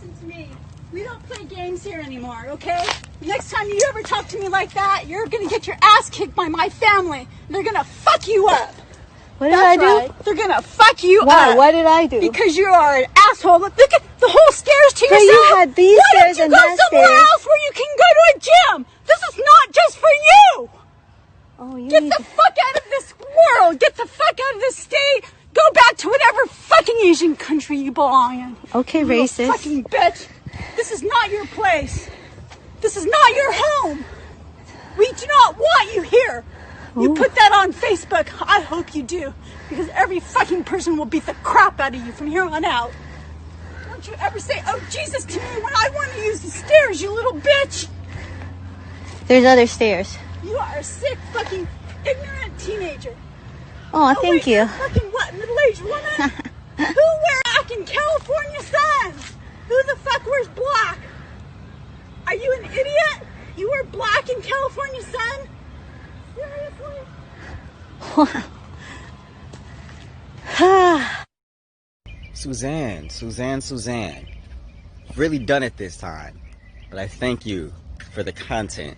listen to me. We don't play games here anymore, okay? Next time you ever talk to me like that, you're gonna get your ass kicked by my family. They're gonna fuck you up. What did I do? Right. They're gonna fuck you Why? up. What did I do? Because you are an asshole. Look at the whole stairs to But yourself. you had these stairs and Why that don't you go somewhere stairs? else where you can go to a gym? This is not just for you. Oh, you Get need the fuck out of this world. Get the fuck out of this state. Go back to whatever fucking Asian country you belong in. Okay, You racist. little fucking bitch. This is not your place. This is not your home. We do not want you here. You Ooh. put that on Facebook. I hope you do. Because every fucking person will beat the crap out of you from here on out. Don't you ever say, oh Jesus, to me when I want to use the stairs, you little bitch. There's other stairs. You are a sick, fucking, ignorant teenager. Oh, Oh, thank wait, you're you. a fucking what, middle-aged woman? Who wears black in California sun? Who the fuck wears black? Are you an idiot? You wear black in California sun? Seriously? Suzanne. Really done it this time. But I thank you for the content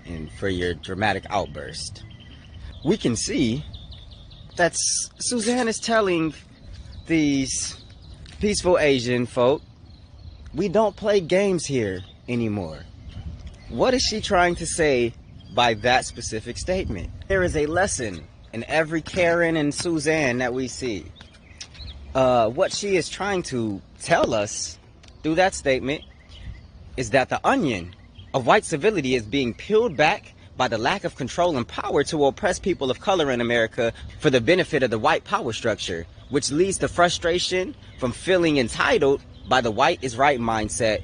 and for your dramatic outburst. We can see that Suzanne is telling these peaceful Asian folk, we don't play games here anymore. What is she trying to say by that specific statement? There is a lesson in every Karen and Suzanne that we see. What she is trying to tell us through that statement is that the onion of white civility is being peeled back by the lack of control and power to oppress people of color in America for the benefit of the white power structure, which leads to frustration from feeling entitled by the white is right mindset.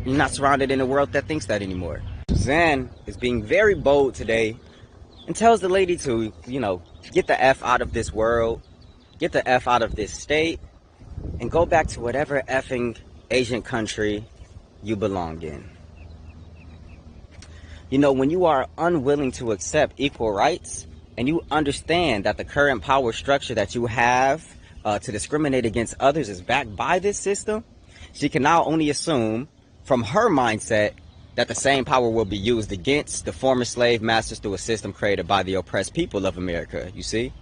You're not surrounded in a world that thinks that anymore. Suzanne is being very bold today and tells the lady to, get the F out of this world, get the F out of this state, and go back to whatever effing Asian country you belong in. When you are unwilling to accept equal rights and you understand that the current power structure that you have to discriminate against others is backed by this system, she can now only assume from her mindset that the same power will be used against the former slave masters through a system created by the oppressed people of America. You see,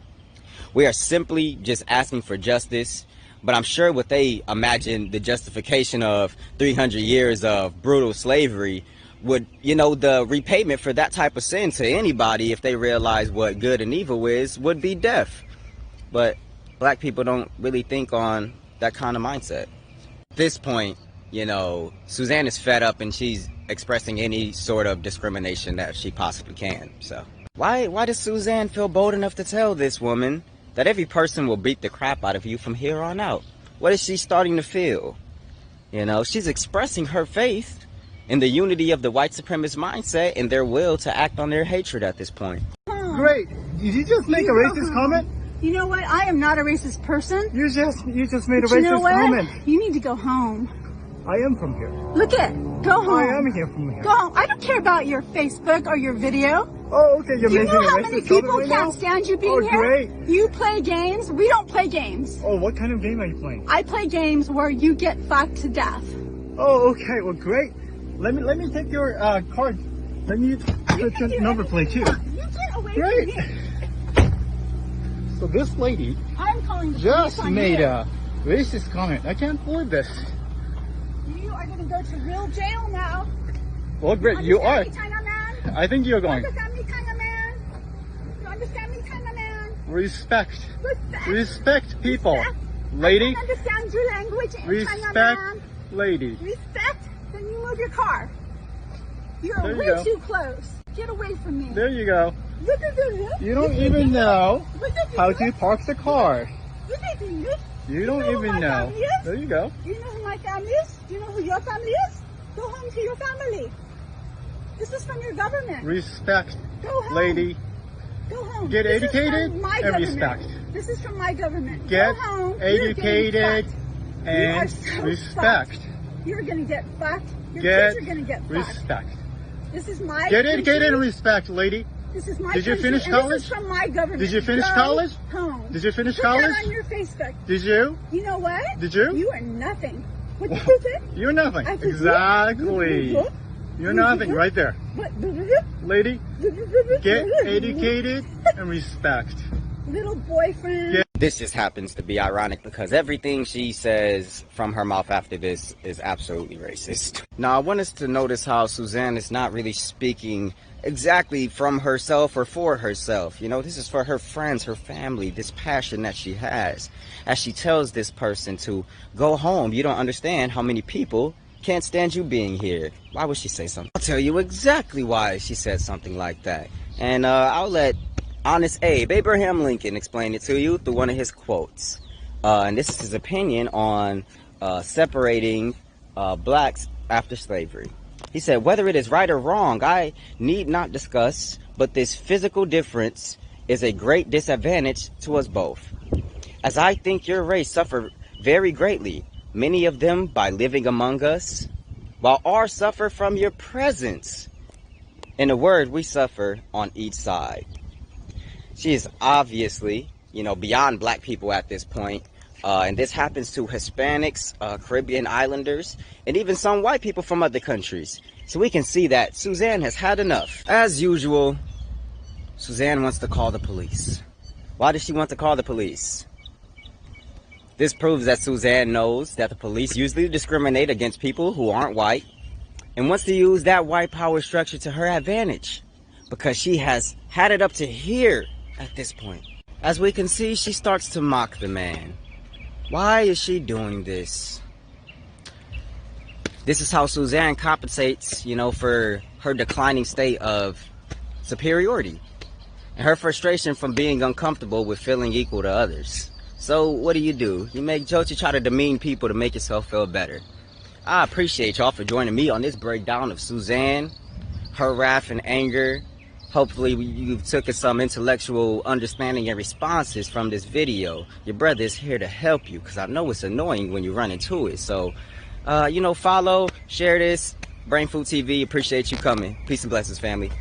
we are simply just asking for justice, but I'm sure what they imagine the justification of 300 years of brutal slavery would, the repayment for that type of sin to anybody, if they realize what good and evil is, would be death. But black people don't really think on that kind of mindset. At this point, Suzanne is fed up and she's expressing any sort of discrimination that she possibly can. So why does Suzanne feel bold enough to tell this woman that every person will beat the crap out of you from here on out? What is she starting to feel? She's expressing her faith in the unity of the white supremacist mindset and their will to act on their hatred at this point. Great. Did you just make a racist comment? You know what? I am not a racist person. You just made a But you know racist what? comment. You need to go home. I am from here. Look it. Go home. I am here from here. Go home. I don't care about your Facebook or your video. Oh, okay. You're Do you making know a how racist many comment people right can't now? stand you being Oh, here? great. You play games. We don't play games. Oh, what kind of game are you playing? I play games where you get fucked to death. Oh, okay. Well, great. Let me take your card. Let me put your number plate too. You get away Great. from me. So this lady I'm calling the just police on made you. a racist comment. I can't believe this. You are going to go to real jail now. Well, great. You are. Understand me, China man? I think you're going. Understand me, China man? You understand me, China man? Respect. Respect. Respect people. Respect. Lady. I don't understand your language, China Respect. man. Lady. Respect? Then you move your car. You're There you way go. too close. Get away from me. There you go. Look at this. You don't even know Look at how this. to park the car. Look at this. You don't know who even my know. family is? There you go. Do you know who my family is? Do you know who your family is? Go home to your family. This is from your government. Respect, Go home. lady. Go home. Get This is educated from my and government. respect. This is from my government. Get Go home. You're educated getting fucked. You are and so respect. fucked. You're gonna get fucked. Your Get kids are gonna get fucked. respect. This is my Get country. educated and respect, lady. This is my Did you country, finish and college? This is from my government. Did you finish Go college? Home. Did you finish Put college? that on your Facebook. Did you? You know what? Did you? You are nothing. What did you say? You're nothing. I said, Exactly. what? You're nothing right there. What? Lady, get educated and respect. Little boyfriend. Yeah. This just happens to be ironic because everything she says from her mouth after this is absolutely racist. Now, I want us to notice how Suzanne is not really speaking exactly from herself or for herself. You know, this is for her friends, her family, this passion that she has. As she tells this person to go home, you don't understand how many people can't stand you being here. Why would she say something? I'll tell you exactly why she said something like that. And I'll let Honest Abe, Abraham Lincoln, explain it to you through one of his quotes. And this is his opinion on separating blacks after slavery. He said, whether it is right or wrong, I need not discuss, but this physical difference is a great disadvantage to us both. As I think your race suffered very greatly, many of them by living among us, while ours suffer from your presence. In a word, we suffer on each side. She is obviously, you know, beyond black people at this point. And this happens to Hispanics, Caribbean islanders, and even some white people from other countries. So we can see that Suzanne has had enough. As usual, Suzanne wants to call the police. Why does she want to call the police? This proves that Suzanne knows that the police usually discriminate against people who aren't white and wants to use that white power structure to her advantage because she has had it up to here at this point. As we can see, she starts to mock the man. Why is she doing this? This is how Suzanne compensates, you know, for her declining state of superiority and her frustration from being uncomfortable with feeling equal to others. So what do? You make jokes, you try to demean people to make yourself feel better. I appreciate y'all for joining me on this breakdown of Suzanne, her wrath and anger. Hopefully you've taken some intellectual understanding and responses from this video. Your brother is here to help you because I know it's annoying when you run into it. So, you know, follow, share this. Brain Food TV, appreciate you coming. Peace and blessings, family.